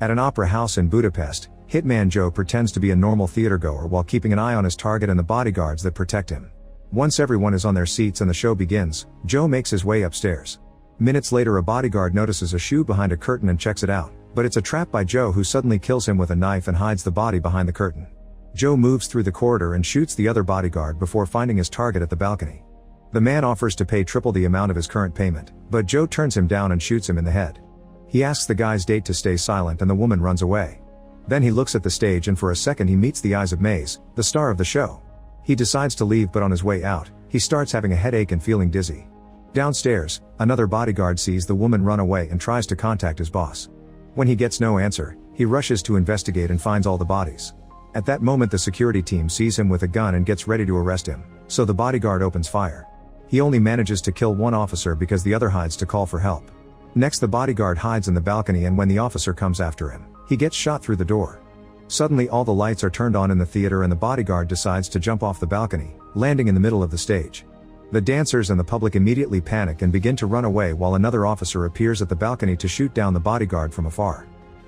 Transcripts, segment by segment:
At an opera house in Budapest, Hitman Joe pretends to be a normal theatergoer while keeping an eye on his target and the bodyguards that protect him. Once everyone is on their seats and the show begins, Joe makes his way upstairs. Minutes later, a bodyguard notices a shoe behind a curtain and checks it out, but it's a trap by Joe, who suddenly kills him with a knife and hides the body behind the curtain. Joe moves through the corridor and shoots the other bodyguard before finding his target at the balcony. The man offers to pay triple the amount of his current payment, but Joe turns him down and shoots him in the head. He asks the guy's date to stay silent and the woman runs away. Then he looks at the stage and for a second he meets the eyes of Maze, the star of the show. He decides to leave, but on his way out, he starts having a headache and feeling dizzy. Downstairs, another bodyguard sees the woman run away and tries to contact his boss. When he gets no answer, he rushes to investigate and finds all the bodies. At that moment, the security team sees him with a gun and gets ready to arrest him, so the bodyguard opens fire. He only manages to kill one officer because the other hides to call for help. Next, the bodyguard hides in the balcony, and when the officer comes after him, he gets shot through the door. Suddenly all the lights are turned on in the theater and the bodyguard decides to jump off the balcony, landing in the middle of the stage. The dancers and the public immediately panic and begin to run away while another officer appears at the balcony to shoot down the bodyguard from afar.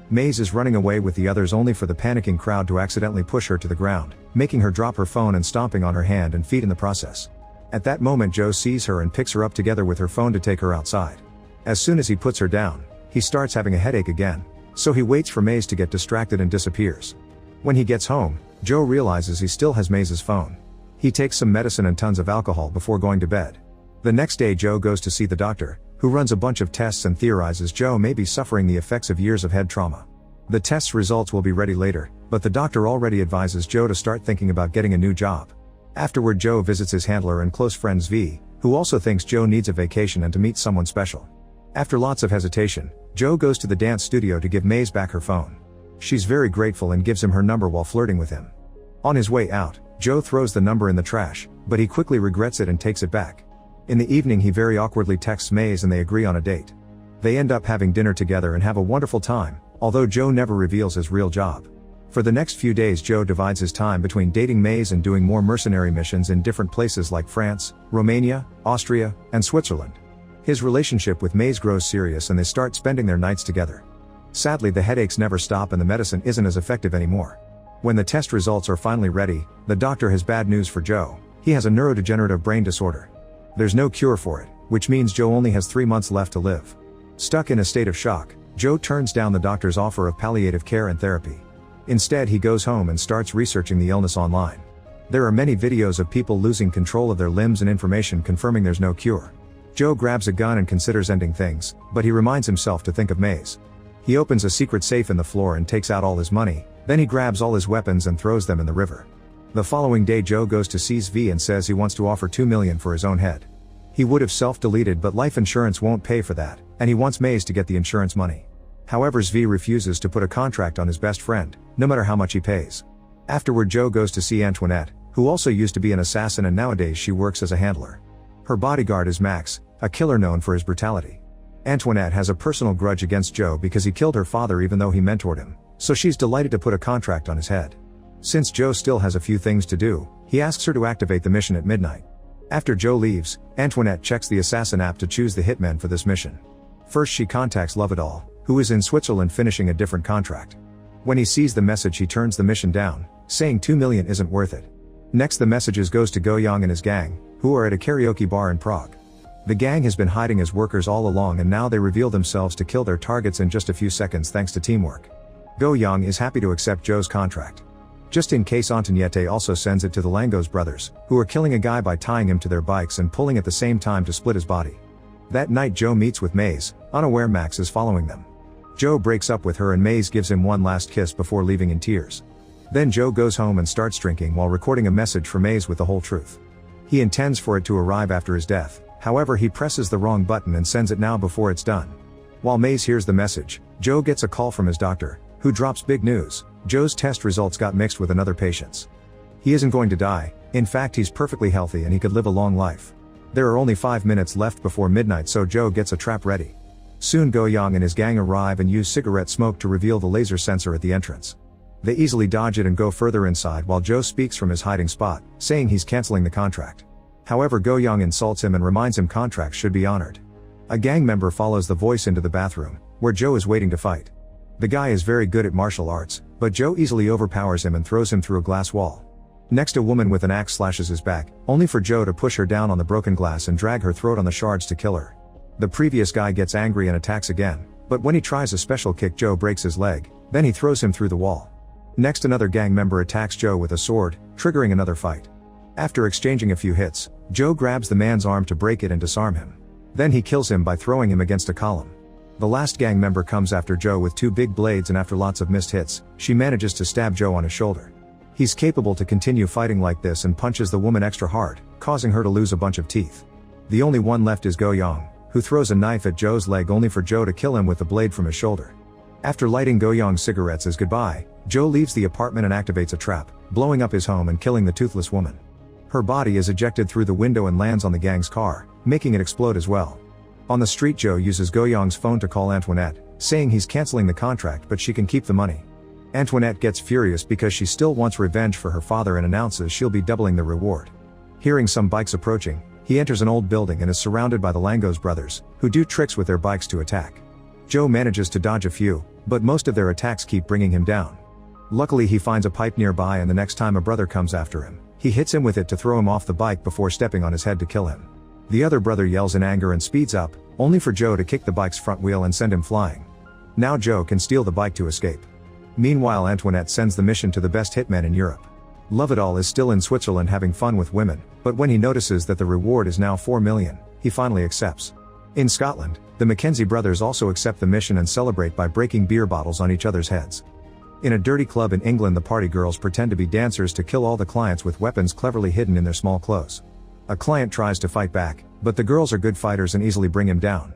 Maze is running away with the others, only for the panicking crowd to accidentally push her to the ground, making her drop her phone and stomping on her hand and feet in the process. At that moment, Joe sees her and picks her up together with her phone to take her outside. As soon as he puts her down, he starts having a headache again, so he waits for Maze to get distracted and disappears. When he gets home, Joe realizes he still has Maze's phone. He takes some medicine and tons of alcohol before going to bed. The next day, Joe goes to see the doctor, who runs a bunch of tests and theorizes Joe may be suffering the effects of years of head trauma. The test's results will be ready later, but the doctor already advises Joe to start thinking about getting a new job. Afterward, Joe visits his handler and close friend Zvi, who also thinks Joe needs a vacation and to meet someone special. After lots of hesitation, Joe goes to the dance studio to give Maze back her phone. She's very grateful and gives him her number while flirting with him. On his way out, Joe throws the number in the trash, but he quickly regrets it and takes it back. In the evening, he very awkwardly texts Maze and they agree on a date. They end up having dinner together and have a wonderful time, although Joe never reveals his real job. For the next few days, Joe divides his time between dating Maze and doing more mercenary missions in different places like France, Romania, Austria, and Switzerland. His relationship with Maze grows serious and they start spending their nights together. Sadly, the headaches never stop and the medicine isn't as effective anymore. When the test results are finally ready, the doctor has bad news for Joe. He has a neurodegenerative brain disorder. There's no cure for it, which means Joe only has 3 months left to live. Stuck in a state of shock, Joe turns down the doctor's offer of palliative care and therapy. Instead, he goes home and starts researching the illness online. There are many videos of people losing control of their limbs and information confirming there's no cure. Joe grabs a gun and considers ending things, but he reminds himself to think of Maze. He opens a secret safe in the floor and takes out all his money, then he grabs all his weapons and throws them in the river. The following day, Joe goes to see Zvi and says he wants to offer $2 million for his own head. He would have self-deleted, but life insurance won't pay for that, and he wants Maze to get the insurance money. However, Zvi refuses to put a contract on his best friend, no matter how much he pays. Afterward, Joe goes to see Antoinette, who also used to be an assassin and nowadays she works as a handler. Her bodyguard is Max, a killer known for his brutality. Antoinette has a personal grudge against Joe because he killed her father even though he mentored him, so she's delighted to put a contract on his head. Since Joe still has a few things to do, he asks her to activate the mission at midnight. After Joe leaves, Antoinette checks the assassin app to choose the hitman for this mission. First, she contacts Lovedal, who is in Switzerland finishing a different contract. When he sees the message, he turns the mission down, saying $2 million isn't worth it. Next, the messages goes to Goyang and his gang, who are at a karaoke bar in Prague. The gang has been hiding as workers all along and now they reveal themselves to kill their targets in just a few seconds thanks to teamwork. Goyang is happy to accept Joe's contract. Just in case, Antoniette also sends it to the Langos brothers, who are killing a guy by tying him to their bikes and pulling at the same time to split his body. That night, Joe meets with Maze, unaware Max is following them. Joe breaks up with her and Maze gives him one last kiss before leaving in tears. Then Joe goes home and starts drinking while recording a message for Maze with the whole truth. He intends for it to arrive after his death, however he presses the wrong button and sends it now before it's done. While Maze hears the message, Joe gets a call from his doctor, who drops big news: Joe's test results got mixed with another patient's. He isn't going to die, in fact he's perfectly healthy and he could live a long life. There are only 5 minutes left before midnight, so Joe gets a trap ready. Soon Goyang and his gang arrive and use cigarette smoke to reveal the laser sensor at the entrance. They easily dodge it and go further inside while Joe speaks from his hiding spot, saying he's canceling the contract. However, Goyang insults him and reminds him contracts should be honored. A gang member follows the voice into the bathroom, where Joe is waiting to fight. The guy is very good at martial arts, but Joe easily overpowers him and throws him through a glass wall. Next, a woman with an axe slashes his back, only for Joe to push her down on the broken glass and drag her throat on the shards to kill her. The previous guy gets angry and attacks again, but when he tries a special kick, Joe breaks his leg, then he throws him through the wall. Next, another gang member attacks Joe with a sword, triggering another fight. After exchanging a few hits, Joe grabs the man's arm to break it and disarm him. Then he kills him by throwing him against a column. The last gang member comes after Joe with 2 big blades, and after lots of missed hits, she manages to stab Joe on his shoulder. He's capable to continue fighting like this and punches the woman extra hard, causing her to lose a bunch of teeth. The only one left is Go-Young, who throws a knife at Joe's leg only for Joe to kill him with the blade from his shoulder. After lighting Go-Young's cigarettes as goodbye, Joe leaves the apartment and activates a trap, blowing up his home and killing the toothless woman. Her body is ejected through the window and lands on the gang's car, making it explode as well. On the street, Joe uses Go-Young's phone to call Antoinette, saying he's canceling the contract but she can keep the money. Antoinette gets furious because she still wants revenge for her father and announces she'll be doubling the reward. Hearing some bikes approaching, he enters an old building and is surrounded by the Langos brothers, who do tricks with their bikes to attack. Joe manages to dodge a few, but most of their attacks keep bringing him down. Luckily, he finds a pipe nearby, and the next time a brother comes after him, he hits him with it to throw him off the bike before stepping on his head to kill him. The other brother yells in anger and speeds up, only for Joe to kick the bike's front wheel and send him flying. Now Joe can steal the bike to escape. Meanwhile, Antoinette sends the mission to the best hitman in Europe. Lovedal is still in Switzerland having fun with women, but when he notices that the reward is now 4 million, he finally accepts. In Scotland, the Mackenzie brothers also accept the mission and celebrate by breaking beer bottles on each other's heads. In a dirty club in England, the party girls pretend to be dancers to kill all the clients with weapons cleverly hidden in their small clothes. A client tries to fight back, but the girls are good fighters and easily bring him down.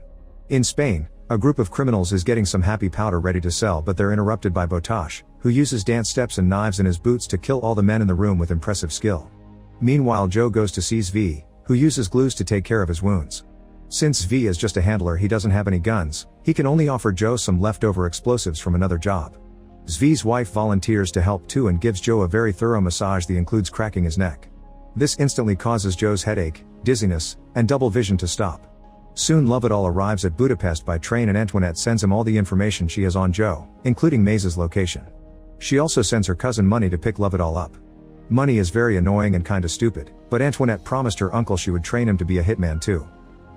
In Spain, a group of criminals is getting some happy powder ready to sell, but they're interrupted by Botash, who uses dance steps and knives in his boots to kill all the men in the room with impressive skill. Meanwhile, Joe goes to see Zvi, who uses glues to take care of his wounds. Since Zvi is just a handler, he doesn't have any guns, he can only offer Joe some leftover explosives from another job. Zvi's wife volunteers to help too and gives Joe a very thorough massage that includes cracking his neck. This instantly causes Joe's headache, dizziness, and double vision to stop. Soon Lovedal arrives at Budapest by train and Antoinette sends him all the information she has on Joe, including Maze's location. She also sends her cousin Money to pick Lovedal up. Money is very annoying and kinda stupid, but Antoinette promised her uncle she would train him to be a hitman too.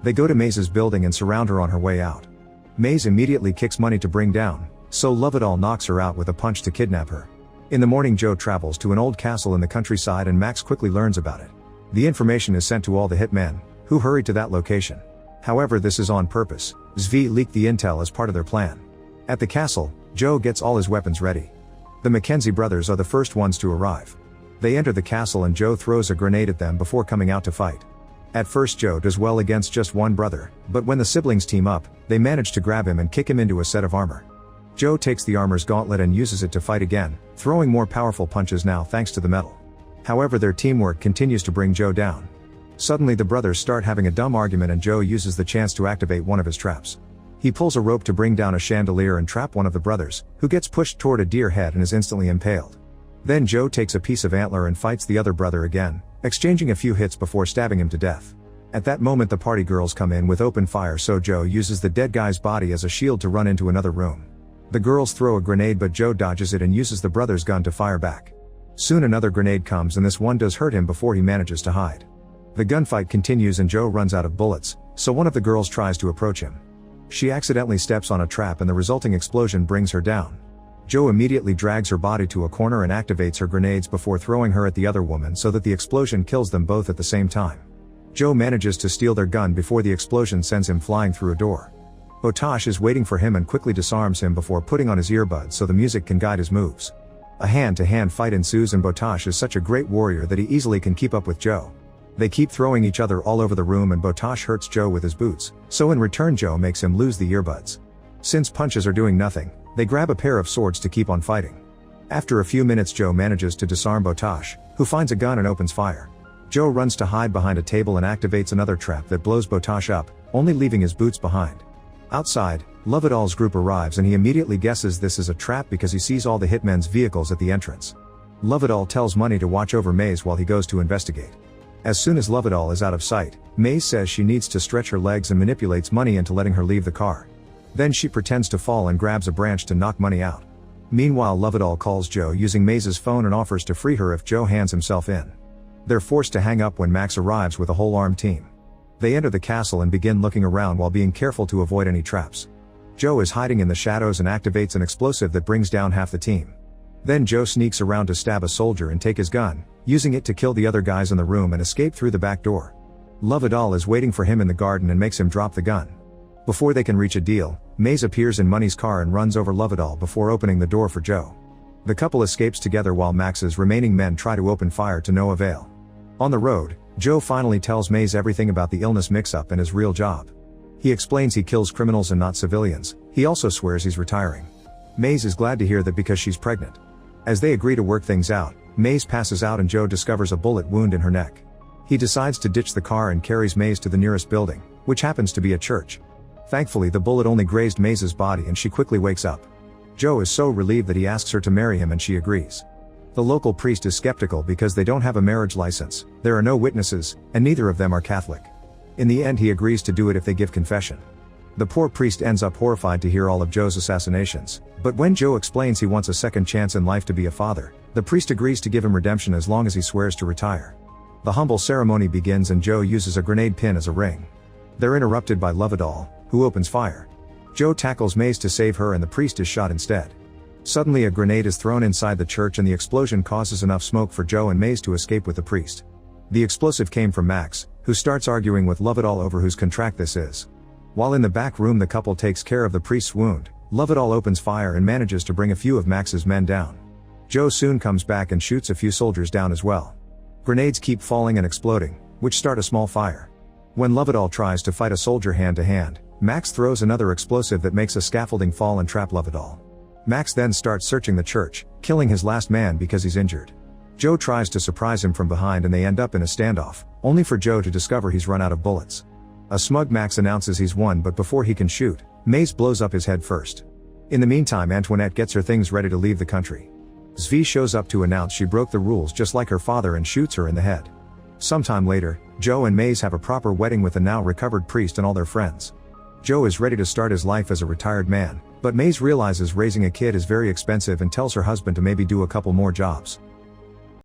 They go to Maze's building and surround her on her way out. Maze immediately kicks Money to bring down, so Lovedal knocks her out with a punch to kidnap her. In the morning, Joe travels to an old castle in the countryside and Max quickly learns about it. The information is sent to all the hitmen, who hurry to that location. However, this is on purpose. Zvi leaked the intel as part of their plan. At the castle, Joe gets all his weapons ready. The Mackenzie brothers are the first ones to arrive. They enter the castle and Joe throws a grenade at them before coming out to fight. At first, Joe does well against just one brother, but when the siblings team up, they manage to grab him and kick him into a set of armor. Joe takes the armor's gauntlet and uses it to fight again, throwing more powerful punches now thanks to the metal. However, their teamwork continues to bring Joe down. Suddenly, the brothers start having a dumb argument and Joe uses the chance to activate one of his traps. He pulls a rope to bring down a chandelier and trap one of the brothers, who gets pushed toward a deer head and is instantly impaled. Then Joe takes a piece of antler and fights the other brother again, exchanging a few hits before stabbing him to death. At that moment, the party girls come in with open fire, so Joe uses the dead guy's body as a shield to run into another room. The girls throw a grenade, but Joe dodges it and uses the brother's gun to fire back. Soon another grenade comes and this one does hurt him before he manages to hide. The gunfight continues and Joe runs out of bullets, so one of the girls tries to approach him. She accidentally steps on a trap and the resulting explosion brings her down. Joe immediately drags her body to a corner and activates her grenades before throwing her at the other woman so that the explosion kills them both at the same time. Joe manages to steal their gun before the explosion sends him flying through a door. Botash is waiting for him and quickly disarms him before putting on his earbuds so the music can guide his moves. A hand-to-hand fight ensues and Botash is such a great warrior that he easily can keep up with Joe. They keep throwing each other all over the room and Botash hurts Joe with his boots, so in return Joe makes him lose the earbuds. Since punches are doing nothing, they grab a pair of swords to keep on fighting. After a few minutes, Joe manages to disarm Botash, who finds a gun and opens fire. Joe runs to hide behind a table and activates another trap that blows Botash up, only leaving his boots behind. Outside, Lovedal's group arrives and he immediately guesses this is a trap because he sees all the hitmen's vehicles at the entrance. Lovedal tells Money to watch over Maze while he goes to investigate. As soon as Lovedal is out of sight, Maze says she needs to stretch her legs and manipulates Money into letting her leave the car. Then she pretends to fall and grabs a branch to knock money out. Meanwhile, Lovedoll calls Joe using Maze's phone and offers to free her if Joe hands himself in. They're forced to hang up when Max arrives with a whole armed team. They enter the castle and begin looking around while being careful to avoid any traps. Joe is hiding in the shadows and activates an explosive that brings down half the team. Then Joe sneaks around to stab a soldier and take his gun, using it to kill the other guys in the room and escape through the back door. Lovedoll is waiting for him in the garden and makes him drop the gun. Before they can reach a deal, Maze appears in Money's car and runs over Lovedoll before opening the door for Joe. The couple escapes together while Max's remaining men try to open fire to no avail. On the road, Joe finally tells Maze everything about the Ilness mix-up and his real job. He explains he kills criminals and not civilians. He also swears he's retiring. Maze is glad to hear that because she's pregnant. As they agree to work things out, Maze passes out and Joe discovers a bullet wound in her neck. He decides to ditch the car and carries Maze to the nearest building, which happens to be a church. Thankfully, the bullet only grazed Maze's body and she quickly wakes up. Joe is so relieved that he asks her to marry him and she agrees. The local priest is skeptical because they don't have a marriage license, there are no witnesses, and neither of them are Catholic. In the end, he agrees to do it if they give confession. The poor priest ends up horrified to hear all of Joe's assassinations, but when Joe explains he wants a second chance in life to be a father, the priest agrees to give him redemption as long as he swears to retire. The humble ceremony begins and Joe uses a grenade pin as a ring. They're interrupted by Lovedoll, who opens fire. Joe tackles Maze to save her and the priest is shot instead. Suddenly a grenade is thrown inside the church and the explosion causes enough smoke for Joe and Maze to escape with the priest. The explosive came from Max, who starts arguing with Lovedoll over whose contract this is. While in the back room the couple takes care of the priest's wound, Lovedoll opens fire and manages to bring a few of Max's men down. Joe soon comes back and shoots a few soldiers down as well. Grenades keep falling and exploding, which start a small fire. When Lovedoll tries to fight a soldier hand to hand, Max throws another explosive that makes a scaffolding fall and trap Lovedoll. Max then starts searching the church, killing his last man because he's injured. Joe tries to surprise him from behind and they end up in a standoff, only for Joe to discover he's run out of bullets. A smug Max announces he's won, but before he can shoot, Maze blows up his head first. In the meantime, Antoinette gets her things ready to leave the country. Zvi shows up to announce she broke the rules just like her father and shoots her in the head. Sometime later, Joe and Maze have a proper wedding with the now recovered priest and all their friends. Joe is ready to start his life as a retired man, but Maze realizes raising a kid is very expensive and tells her husband to maybe do a couple more jobs.